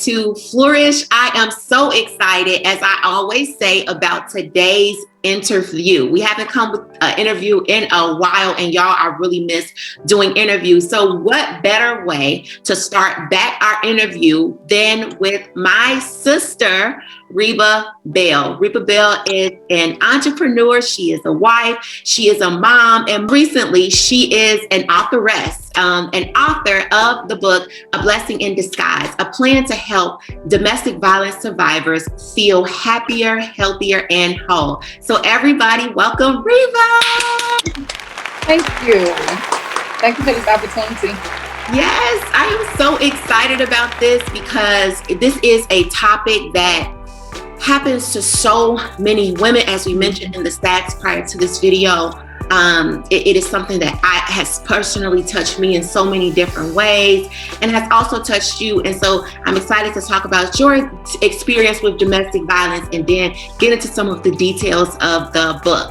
to Flourish. I am so excited, as I always say, about today's interview. We haven't come with an interview in a while, and y'all, I really miss doing interviews. So what better way to start back our interview than with my sister, Reba Bell. Reba Bell is an entrepreneur. She is a wife. She is a mom. And recently, she is an authoress, an author of the book, A Blessing in Disguise, a plan to help domestic violence survivors feel happier, healthier, and whole. So everybody, welcome Reba. Thank you. Thank you for this opportunity. Yes, I am so excited about this because this is a topic that happens to so many women, as we mentioned in the stats prior to this video. It is something that has personally touched me in so many different ways and has also touched you. And so I'm excited to talk about your experience with domestic violence and then get into some of the details of the book.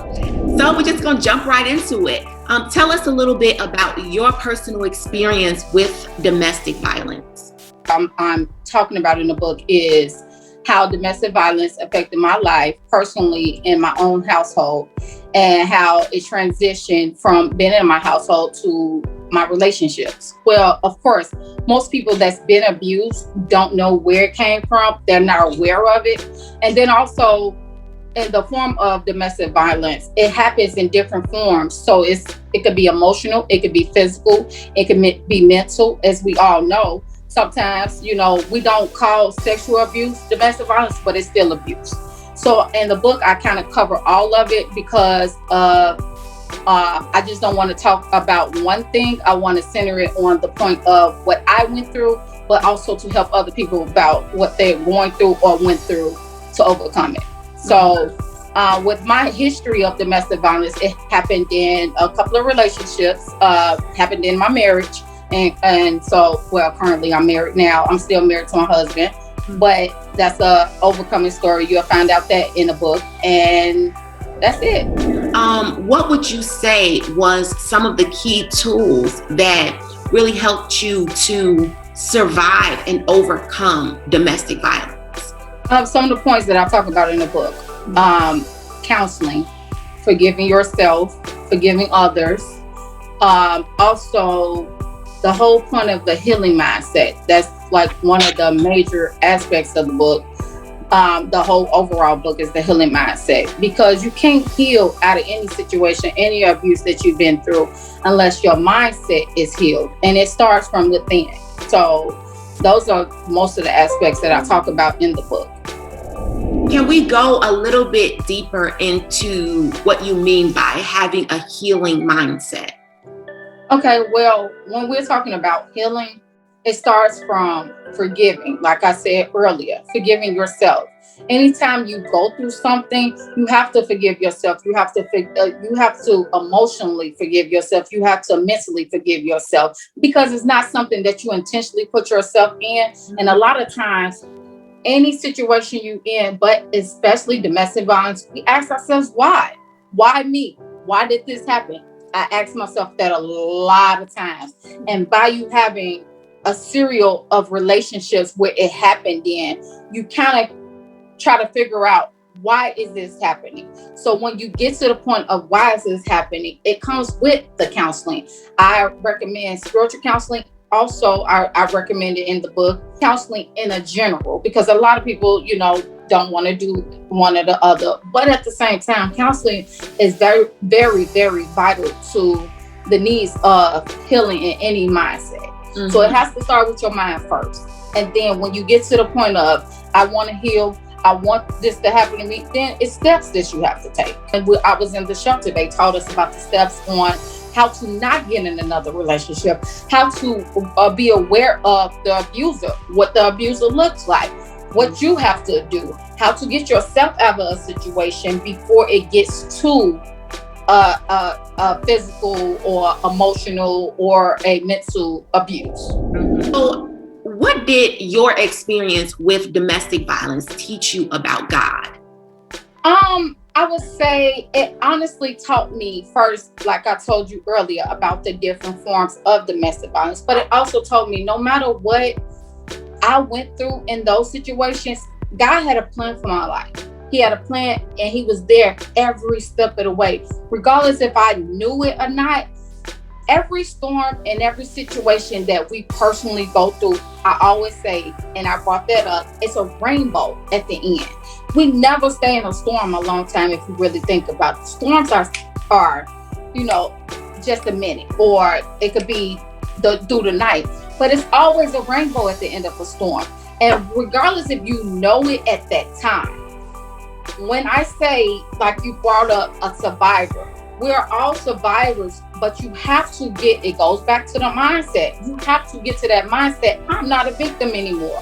So we're just going to jump right into it. Tell us a little bit about your personal experience with domestic violence. I'm talking about in the book is how domestic violence affected my life personally in my own household, and how it transitioned from being in my household to my relationships. Well, of course, most people that's been abused don't know where it came from. They're not aware of it. And then also in the form of domestic violence, it happens in different forms. So it could be emotional, it could be physical, it could be mental, as we all know. Sometimes, we don't call sexual abuse domestic violence, but it's still abuse. So in the book, I kind of cover all of it because I just don't want to talk about one thing. I want to center it on the point of what I went through, but also to help other people about what they're going through or went through to overcome it. So with my history of domestic violence, it happened in a couple of relationships, happened in my marriage. And so, currently I'm married now. I'm still married to my husband, but that's a overcoming story. You'll find out that in the book, and that's it. What would you say was some of the key tools that really helped you to survive and overcome domestic violence? Some of the points that I talk about in the book, counseling, forgiving yourself, forgiving others, also the whole point of the healing mindset. That's like one of the major aspects of the book. The whole overall book is the healing mindset, because you can't heal out of any situation, any abuse that you've been through, unless your mindset is healed, and it starts from within. So those are most of the aspects that I talk about in the book. Can we go a little bit deeper into what you mean by having a healing mindset? Okay, well, when we're talking about healing, it starts from forgiving. Like I said earlier, forgiving yourself. Anytime you go through something, you have to forgive yourself. You have to emotionally forgive yourself. You have to mentally forgive yourself, because it's not something that you intentionally put yourself in. And a lot of times, any situation you in, but especially domestic violence, we ask ourselves, why? Why me? Why did this happen? I ask myself that a lot of times. And by you having a serial of relationships where it happened in, you kind of try to figure out, why is this happening? So when you get to the point of why is this happening, it comes with the counseling. I recommend spiritual counseling. Also, I recommend it in the book, counseling in a general, because a lot of people, don't want to do one or the other. But at the same time, counseling is very, very, very vital to the needs of healing in any mindset. Mm-hmm. So it has to start with your mind first. And then when you get to the point of, I want to heal, I want this to happen to me, then it's steps that you have to take. And I was in the shelter, they taught us about the steps on how to not get in another relationship, how to be aware of the abuser, what the abuser looks like, what you have to do, how to get yourself out of a situation before it gets to a physical or emotional or a mental abuse. So what did your experience with domestic violence teach you about God? I would say it honestly taught me first, like I told you earlier, about the different forms of domestic violence, but it also told me no matter what I went through in those situations, God had a plan for my life. He had a plan, and he was there every step of the way. Regardless if I knew it or not, every storm and every situation that we personally go through, I always say, and I brought that up, it's a rainbow at the end. We never stay in a storm a long time if you really think about it. Storms are just a minute, or it could be through the night, but it's always a rainbow at the end of a storm. And regardless if you know it at that time, when I say, like you brought up, a survivor, we're all survivors, but you have to it goes back to the mindset. You have to get to that mindset. I'm not a victim anymore.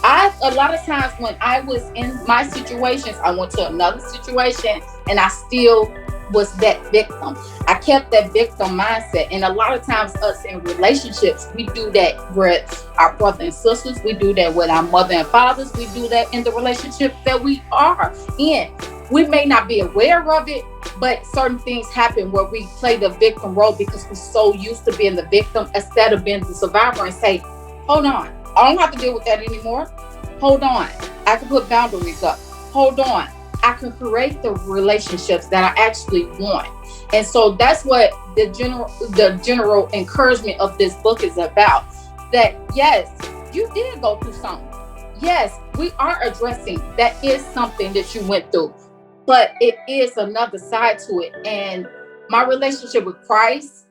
A lot of times when I was in my situations, I went to another situation and I still was that victim. I kept that victim mindset. And a lot of times us in relationships, we do that with our brothers and sisters. We do that with our mother and fathers. We do that in the relationship that we are in. We may not be aware of it, but certain things happen where we play the victim role because we're so used to being the victim instead of being the survivor, and say, hold on, I don't have to deal with that anymore. Hold on, I can put boundaries up. Hold on, I can create the relationships that I actually want. And so that's what the general encouragement of this book is about. That yes, you did go through something. Yes, we are addressing that is something that you went through, but it is another side to it. And my relationship with Christ,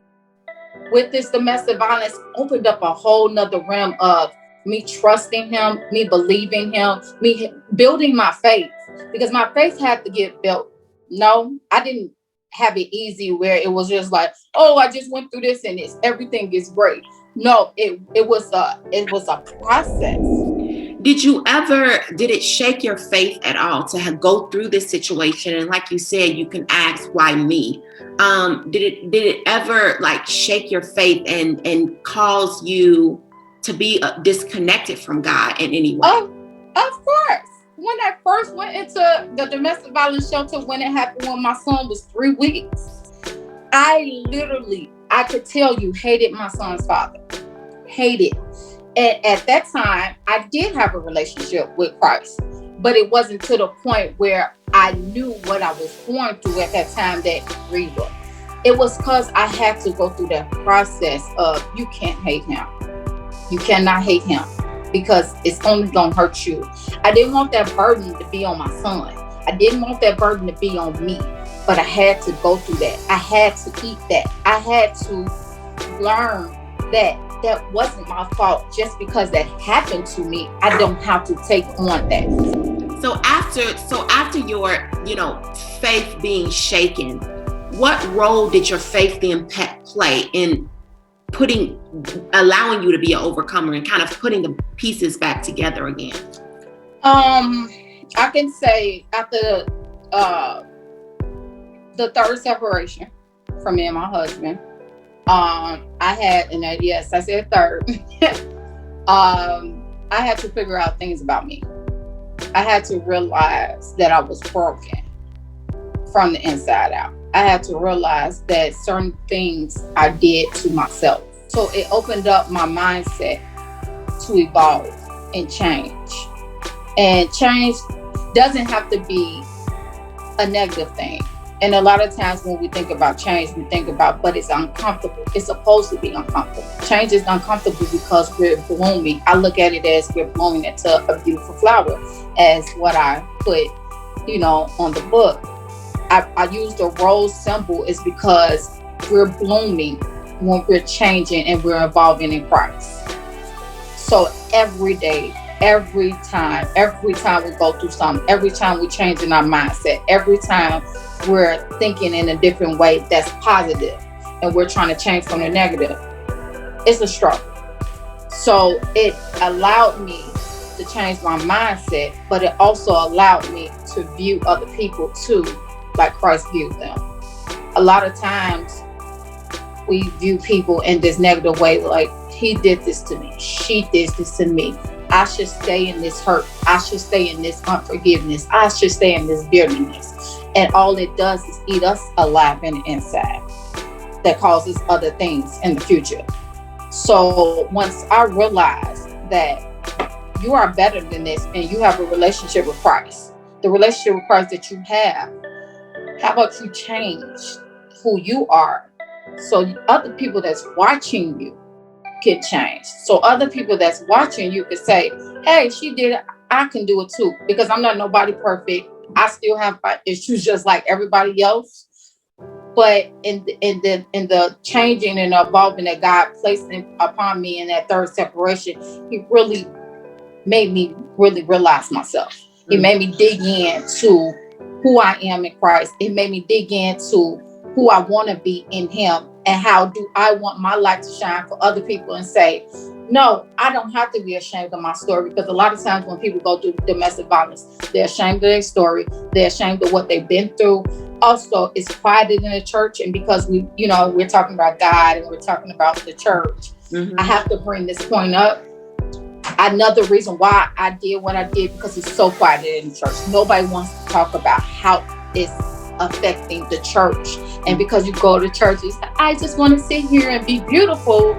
with this domestic violence, opened up a whole nother realm of me trusting him, me believing him, me building my faith, because my faith had to get built. No, I didn't have it easy where it was just like, oh, I just went through this and everything is great. No, it was a process. Did it shake your faith at all to go through this situation? And like you said, you can ask, why me? Did it ever shake your faith and cause you to be disconnected from God in any way? Oh, of course. When I first went into the domestic violence shelter, when it happened when my son was 3 weeks, I could tell you, hated my son's father. Hated. And at that time, I did have a relationship with Christ, but it wasn't to the point where I knew what I was going through at that time that Reba. It was because I had to go through that process of, you can't hate him. You cannot hate him because it's only going to hurt you. I didn't want that burden to be on my son. I didn't want that burden to be on me, but I had to go through that. I had to eat that. I had to learn that wasn't my fault. Just because that happened to me, I don't have to take on that. So after your, faith being shaken, what role did your faith then play in allowing you to be an overcomer and kind of putting the pieces back together again? I can say after the third separation from me and my husband, I had, and yes, I said third, I had to figure out things about me. I had to realize that I was broken from the inside out. I had to realize that certain things I did to myself. So it opened up my mindset to evolve and change. And change doesn't have to be a negative thing. And a lot of times when we think about change, we think about, but it's uncomfortable. It's supposed to be uncomfortable. Change is uncomfortable because we're blooming. I look at it as we're blooming into a beautiful flower, as what I put, on the book. I use the rose symbol is because we're blooming when we're changing and we're evolving in Christ. So every day, every time we go through something, every time we change in our mindset, every time we're thinking in a different way that's positive and we're trying to change from the negative, it's a struggle. So it allowed me to change my mindset, but it also allowed me to view other people too, like Christ viewed them. A lot of times we view people in this negative way, like, he did this to me, she did this to me, I should stay in this hurt, I should stay in this unforgiveness, I should stay in this bitterness. And all it does is eat us alive in the inside. That causes other things in the future. So once I realized that you are better than this, and you have a relationship with Christ. The relationship with Christ that you have, how about you change who you are so other people that's watching you can change? So other people that's watching you can say, hey, she did it, I can do it too. Because I'm not nobody perfect. I still have my issues just like everybody else. But in the changing and evolving that God placed upon me in that third separation, He really made me really realize myself. It made me dig into who I am in Christ. It made me dig into who I want to be in Him, and how do I want my light to shine for other people, and say, no, I don't have to be ashamed of my story. Because a lot of times when people go through domestic violence, they're ashamed of their story. They're ashamed of what they've been through. Also, it's quieted in the church. And because we're talking about God and we're talking about the church, I have to bring this point up. Another reason why I did what I did, because it's so quiet in the church. Nobody wants to talk about how it's affecting the church. And because you go to church, you say, I just want to sit here and be beautiful.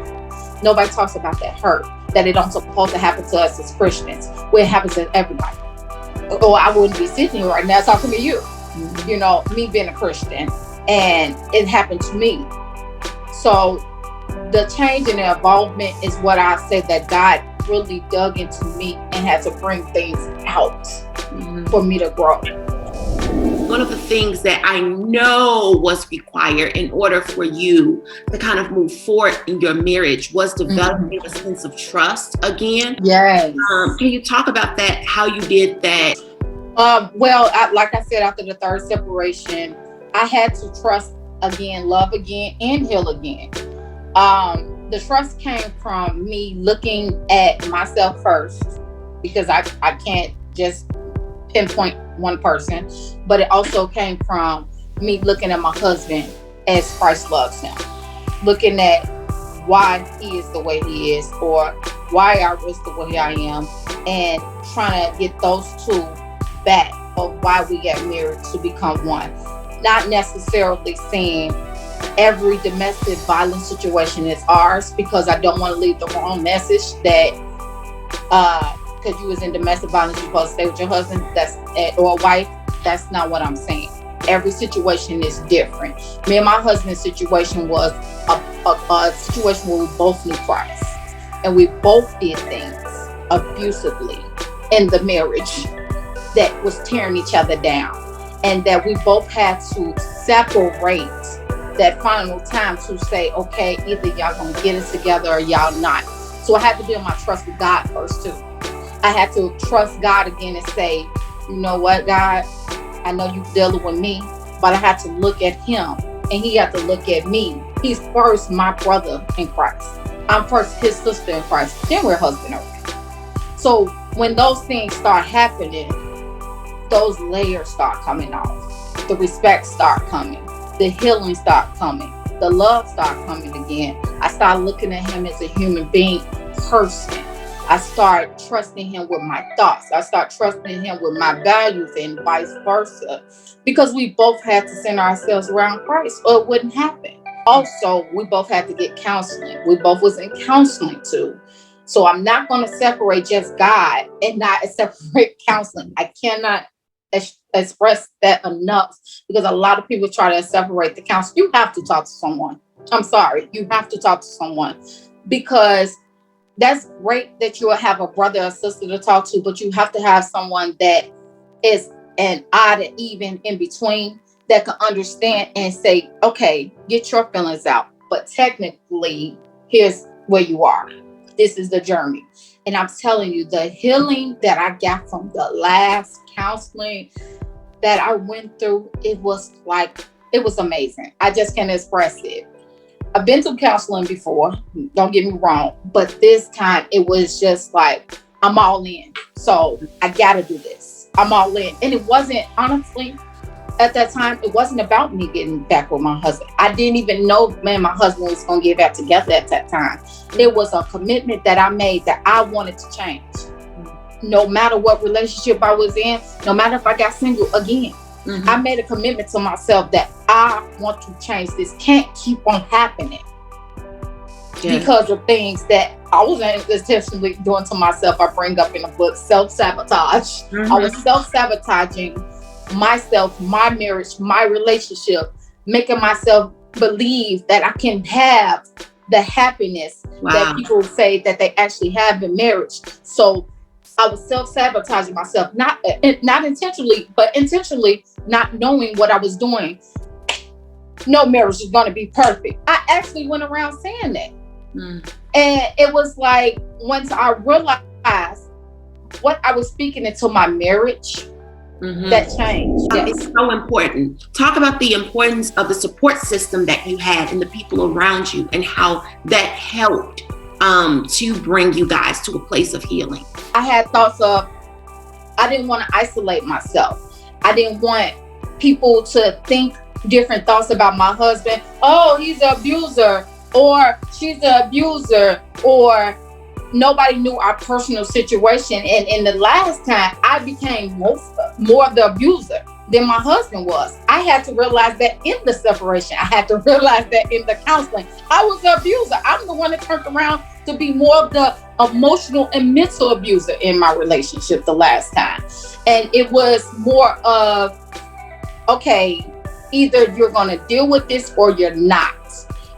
Nobody talks about that hurt, that it don't supposed to happen to us as Christians, where it happens to everybody. Or I wouldn't be sitting here right now talking to you. Me being a Christian, and it happened to me. So the change and the involvement is what I say that God really dug into me and had to bring things out for me to grow. One of the things that I know was required in order for you to kind of move forward in your marriage was developing a sense of trust again. Yes. Can you talk about that, how you did that? Like I said, after the third separation, I had to trust again, love again, and heal again. The trust came from me looking at myself first, because I can't just pinpoint one person, but it also came from me looking at my husband as Christ loves him, looking at why he is the way he is, or why I was the way I am, and trying to get those two back of why we got married to become one. Not necessarily saying every domestic violence situation is ours, because I don't want to leave the wrong message that because you was in domestic violence, you're supposed to stay with your husband or wife. That's not what I'm saying. Every situation is different. Me and my husband's situation was a situation where we both knew Christ, and we both did things abusively in the marriage that was tearing each other down, and that we both had to separate that final time to say, okay, either y'all gonna get it together or y'all not. So I had to build my trust with God first too. I had to trust God again and say, you know what, God, I know you're dealing with me, but I had to look at him, and he had to look at me. He's first my brother in Christ. I'm first his sister in Christ. Then we're husband and wife. So when those things start happening, those layers start coming off. The respect start coming. The healing start coming. The love start coming again. I start looking at him as a human being, person. I start trusting him with my thoughts. I start trusting him with my values, and vice versa. Because we both had to center ourselves around Christ, or it wouldn't happen. Also, we both had to get counseling. We both was in counseling too. So I'm not going to separate just God and not separate counseling. I cannot express that enough, because a lot of people try to separate the counseling. You have to talk to someone. I'm sorry. You have to talk to someone, because that's great that you will have a brother or sister to talk to, but you have to have someone that is an odd and even in between, that can understand and say, okay, get your feelings out, but technically, here's where you are. This is the journey. And I'm telling you, the healing that I got from the last counseling that I went through, it was amazing. I just can't express it. I've been to counseling before, don't get me wrong, but this time it was just like, I'm all in. So I gotta do this. I'm all in. And it wasn't, honestly, at that time, it wasn't about me getting back with my husband. I didn't even know, man, my husband was gonna get back together at that time. It was a commitment that I made that I wanted to change. No matter what relationship I was in, no matter if I got single again, I made a commitment to myself that I want to change. This can't keep on happening because of things that I wasn't intentionally doing to myself. I bring up in the book self-sabotage. I was self-sabotaging myself, my marriage, my relationship, making myself believe that I can have the happiness that people say that they actually have in marriage. So I was self-sabotaging myself, not intentionally, but intentionally not knowing what I was doing. No marriage is going to be perfect. I actually went around saying that. And it was like, once I realized what I was speaking into my marriage, that changed. It's so important. Talk about the importance of the support system that you had and the people around you, and how that helped to bring you guys to a place of healing. I had thoughts of, I didn't want to isolate myself. I didn't want people to think different thoughts about my husband. Oh, he's an abuser, or she's an abuser, or nobody knew our personal situation. And in the last time, I became more of the abuser than my husband was. I had to realize that in the separation. I had to realize that in the counseling. I was the abuser. I'm the one that turned around to be more of the emotional and mental abuser in my relationship the last time. And it was more of, okay, either you're going to deal with this or you're not.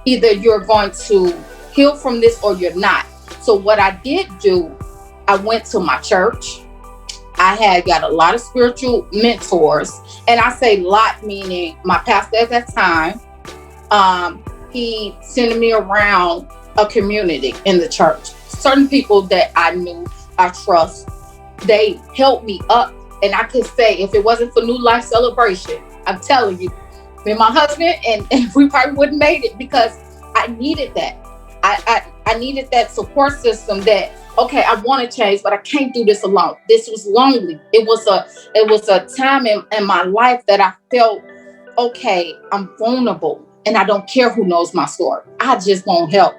Either you're going to heal from this or you're not. So what I did do, I went to my church. I had got a lot of spiritual mentors. And I say lot meaning my pastor at that time, he sent me around a community in the church. Certain people that I knew, I trust, they helped me up. And I could say, if it wasn't for New Life Celebration, I'm telling you, me and my husband, and we probably wouldn't made it, because I needed that. I needed that support system that, okay, I want to change, but I can't do this alone. This was lonely. It was a time in my life that I felt, okay, I'm vulnerable and I don't care who knows my story. I just want help.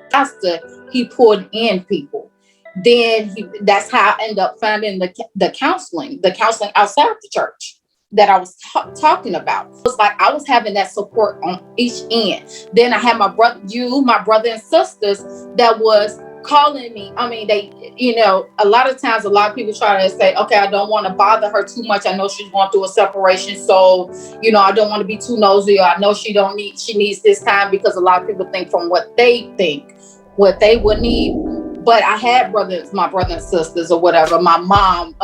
He pulled in people. Then that's how I ended up finding the counseling outside the church that I was talking about. It was like I was having that support on each end. Then I had my brother and sisters that was calling me. I mean, they, a lot of times, a lot of people try to say, okay, I don't want to bother her too much. I know she's going through a separation. So, I don't want to be too nosy. Or I know she needs this time, because a lot of people think from what they think, what they would need. But I had my brothers and sisters or whatever. My mom,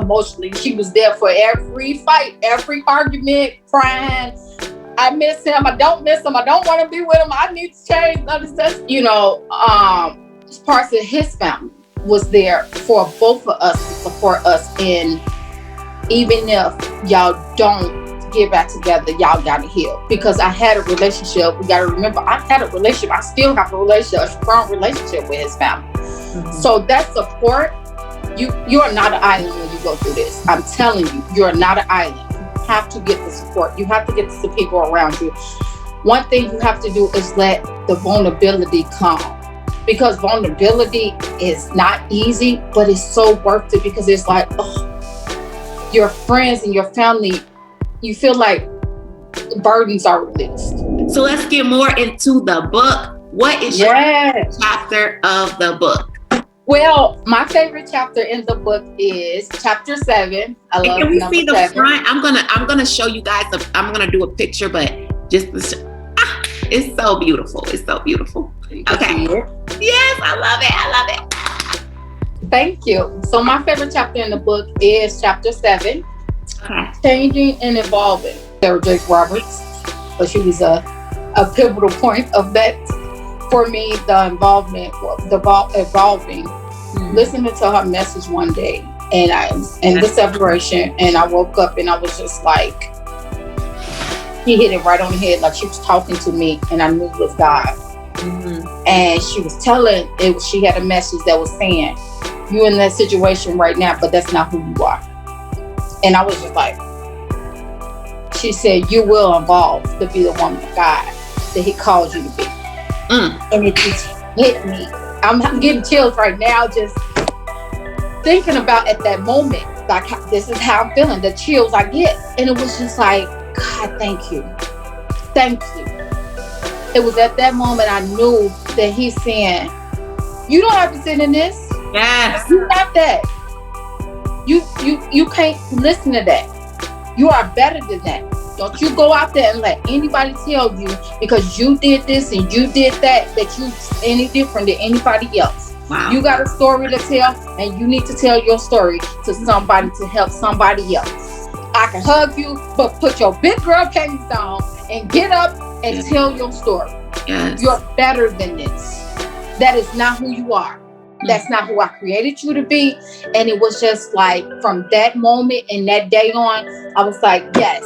emotionally, she was there for every fight, every argument, crying. I miss him. I don't miss him. I don't want to be with him. I need to change. Parts of his family was there for both of us to support us in, even if y'all don't get back together, y'all got to heal. Because I had a relationship. We got to remember, I had a relationship. I still have a strong relationship with his family. So that support, you are not an island when you go through this. I'm telling you, you're not an island. You have to get the support. You have to get the people around you. One thing you have to do is let the vulnerability come, because vulnerability is not easy, but it's so worth it, because it's like, your friends and your family, you feel like burdens are released. So let's get more into the book. What is your favorite chapter of the book? Well, my favorite chapter in the book is chapter 7. I love Can we see the 7. front? I'm gonna show you guys. I'm gonna do a picture, but just it's so beautiful. It's so beautiful. Okay. Yes, I love it. Thank you. So my favorite chapter in the book is chapter 7. Okay. Changing and Evolving. Sarah Jakes Roberts. So she was a pivotal point of that. For me, the involvement, evolving, listening to her message one day, and the separation, and I woke up and I was just like, he hit it right on the head, like she was talking to me, and I knew it was God. And she was she had a message that was saying, you're in that situation right now, but that's not who you are. And I was just like, she said, you will evolve to be the woman of God that he called you to be. And it just hit me. I'm getting chills right now just thinking about at that moment, like, this is how I'm feeling, the chills I get. And it was just like, God, thank you. Thank you. It was at that moment I knew that he's saying, You don't have to sit in this. Yes. You have that. You can't listen to that. You are better than that. Don't you go out there and let anybody tell you because you did this and you did that you any different than anybody else. Wow. You got a story to tell, and you need to tell your story to somebody to help somebody else. I can hug you, but put your big girl panties on and get up and tell your story. Yes. You're better than this. That is not who you are. That's not who I created you to be. And it was just like from that moment and that day on, I was like, yes,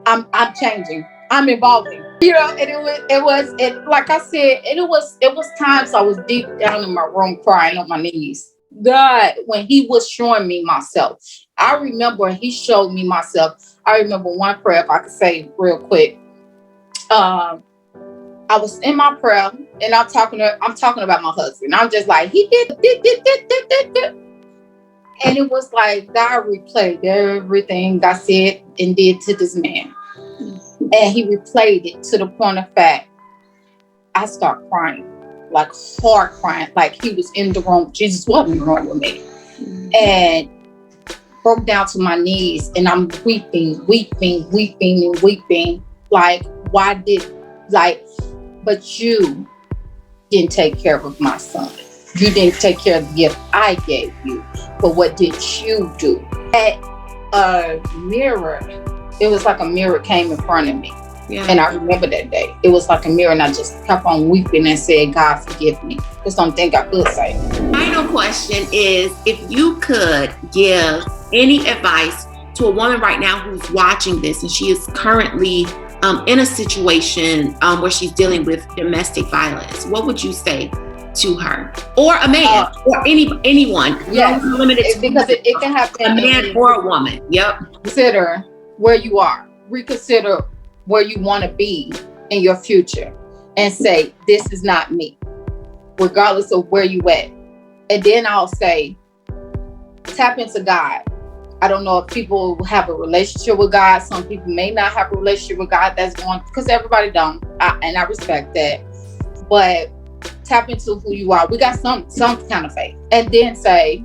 I'm changing. I'm evolving. You know, and it was like I said, and it was times I was deep down in my room crying on my knees. God, when he was showing me myself, I remember he showed me myself. I remember one prayer, if I could say real quick. I was in my prayer and I'm talking about my husband. I'm just like, he did. And it was like God replayed everything I said and did to this man. And he replayed it to the point of fact, I start crying, like hard crying, like he was in the room. Jesus wasn't in the room with me. And broke down to my knees and I'm weeping. Like, but you didn't take care of my son. You didn't take care of the gift I gave you. But what did you do? At a mirror, it was like a mirror came in front of me. Yeah. And I remember that day. It was like a mirror and I just kept on weeping and said, God, forgive me. That's the only thing I could say. Final question is, if you could give any advice to a woman right now who's watching this and she is currently in a situation where she's dealing with domestic violence, what would you say to her? Or a man, or anyone. Yes, limited to because it can happen. A man or a woman. Yep. Consider where you are. Reconsider where you want to be in your future and say, this is not me, regardless of where you at. And then I'll say, tap into God. I don't know if people have a relationship with God. Some people may not have a relationship with God. That's going, because everybody don't. And I respect that. But tap into who you are. We got some kind of faith. And then say,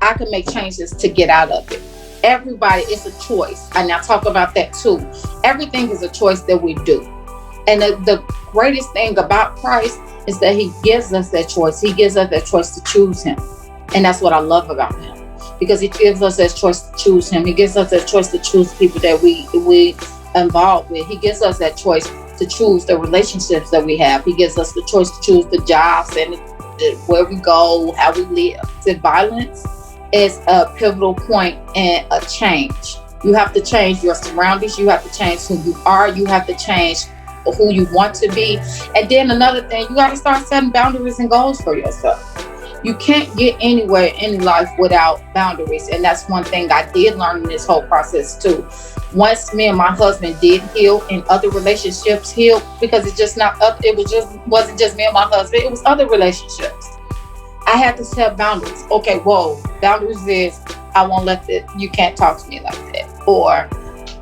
I can make changes to get out of it. Everybody, it's a choice. And I talk about that too. Everything is a choice that we do. And the greatest thing about Christ is that he gives us that choice. He gives us that choice to choose him. And that's what I love about him. Because he gives us that choice to choose him. He gives us that choice to choose people that we involved with. He gives us that choice to choose the relationships that we have. He gives us the choice to choose the jobs and where we go, how we live. The violence is a pivotal point and a change. You have to change your surroundings. You have to change who you are. You have to change who you want to be. And then another thing, you got to start setting boundaries and goals for yourself. You can't get anywhere in life without boundaries. And that's one thing I did learn in this whole process too. Once me and my husband did heal and other relationships healed, because it wasn't just me and my husband, it was other relationships. I had to set boundaries. Okay, whoa, boundaries is I won't you can't talk to me like that. Or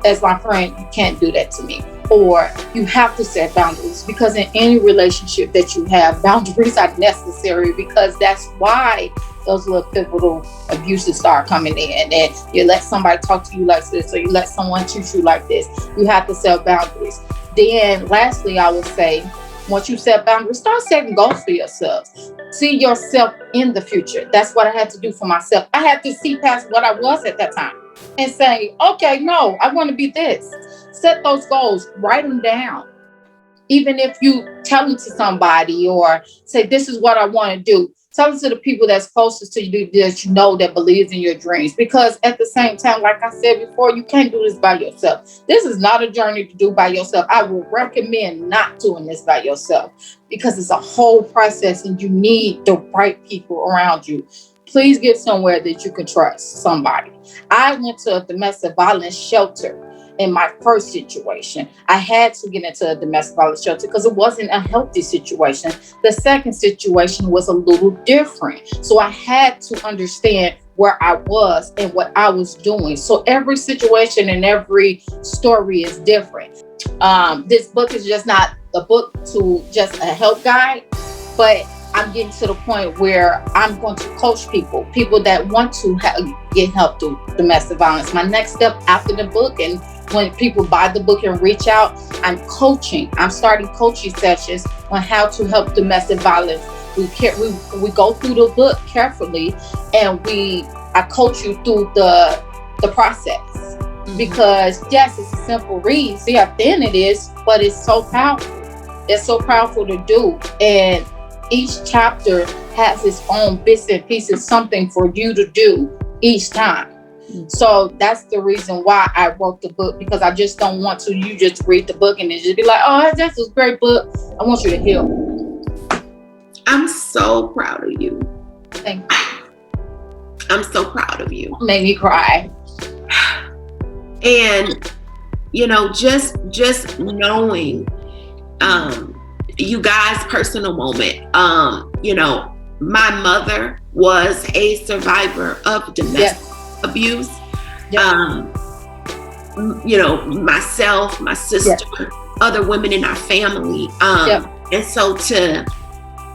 as my friend, you can't do that to me. Or you have to set boundaries, because in any relationship that you have, boundaries are necessary, because that's why those little pivotal abuses start coming in. And you let somebody talk to you like this, or you let someone treat you like this. You have to set boundaries. Then lastly, I would say, once you set boundaries, start setting goals for yourself. See yourself in the future. That's what I had to do for myself. I had to see past what I was at that time and say, okay, no, I want to be this. Set those goals, write them down. Even if you tell them to somebody or say, this is what I want to do. Tell it to the people that's closest to you that you know that believes in your dreams. Because at the same time, like I said before, you can't do this by yourself. This is not a journey to do by yourself. I would recommend not doing this by yourself, because it's a whole process and you need the right people around you. Please get somewhere that you can trust somebody. I went to a domestic violence shelter. In my first situation, I had to get into a domestic violence shelter because it wasn't a healthy situation. The second situation was a little different. So I had to understand where I was and what I was doing. So every situation and every story is different. This book is just not a book to just a help guide, but I'm getting to the point where I'm going to coach people that want to get help through domestic violence. My next step after the book, and when people buy the book and reach out, I'm starting coaching sessions on how to help domestic violence. We go through the book carefully, and I coach you through the process. Because yes, it's a simple read. See how thin it is, but it's so powerful. It's so powerful to do. And each chapter has its own bits and pieces, something for you to do each time. So that's the reason why I wrote the book, because I just don't want you just read the book and then just be like, oh, that's a great book. I want you to heal. I'm so proud of you. Thank you. I'm so proud of you. Made me cry. And, just knowing, you guys' personal moment. My mother was a survivor of domestic abuse. Myself, my sister, other women in our family. And so to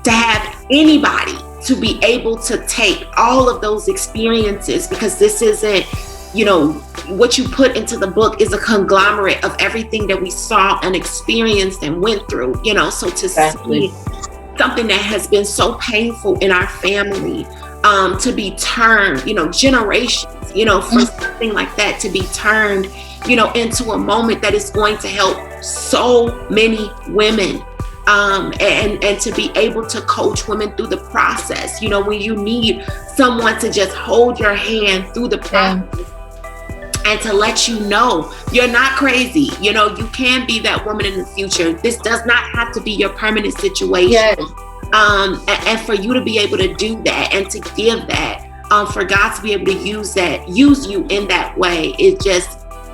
have anybody to be able to take all of those experiences, because this isn't, what you put into the book is a conglomerate of everything that we saw and experienced and went through, so to see something that has been so painful in our family, to be turned, generations, for something like that to be turned, into a moment that is going to help so many women, and to be able to coach women through the process, when you need someone to just hold your hand through the process. And to let you know you're not crazy. You can be that woman in the future. This does not have to be your permanent situation. Yes. And for you to be able to do that and to give that, for God to be able to use you in that way, it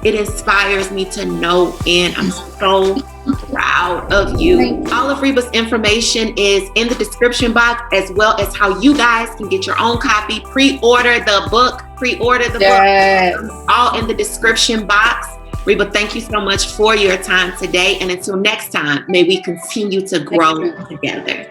inspires me to know. And I'm so proud of you. All of Reba's information is in the description box, as well as how you guys can get your own copy, pre-order the book, all in the description box. Reba, thank you so much for your time today. And until next time, may we continue to grow together.